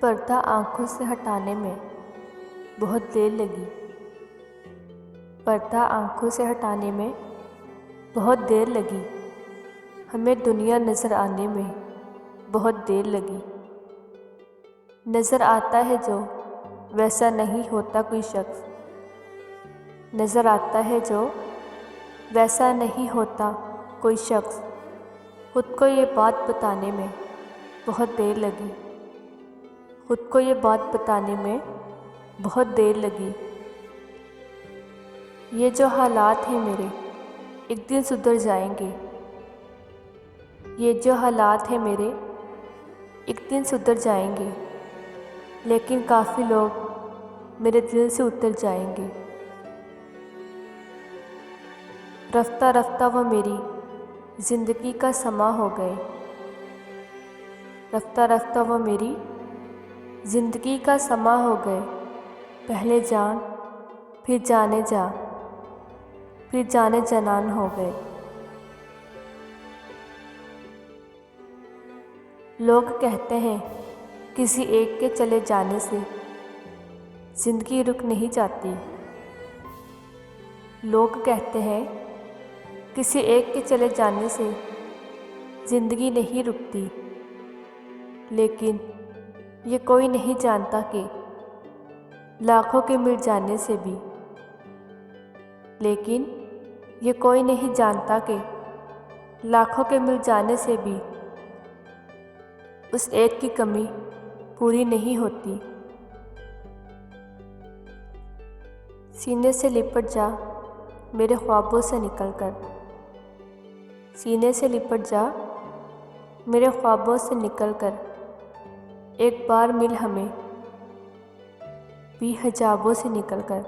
पर्दा आँखों से हटाने में बहुत देर लगी। पर्दा आँखों से हटाने में बहुत देर लगी। हमें दुनिया नज़र आने में बहुत देर लगी। नज़र आता है जो वैसा नहीं होता कोई शख्स। नज़र आता है जो वैसा नहीं होता कोई शख्स। खुद को ये बात बताने में बहुत देर लगी। खुद को ये बात बताने में बहुत देर लगी। ये जो हालात हैं मेरे एक दिन सुधर जाएंगे। ये जो हालात हैं मेरे एक दिन सुधर जाएंगे, लेकिन काफ़ी लोग मेरे दिल से उतर जाएंगे। रफ्ता रफ्ता वो मेरी ज़िंदगी का समा हो गए। रफ्ता रफ्ता वो मेरी ज़िंदगी का समा हो गए। पहले जान फिर जाने जा, फिर जाने जनान हो गए। लोग कहते हैं किसी एक के चले जाने से ज़िंदगी रुक नहीं जाती। लोग कहते हैं किसी एक के चले जाने से ज़िंदगी नहीं रुकती, लेकिन ये कोई नहीं जानता कि लाखों के मिल जाने से भी लेकिन ये कोई नहीं जानता कि लाखों के मिल जाने से भी उस एक की कमी पूरी नहीं होती। सीने से लिपट जा मेरे ख्वाबों से निकल कर। सीने से लिपट जा मेरे ख्वाबों से निकल कर। एक बार मिल हमें भी हिजाबों से निकल कर।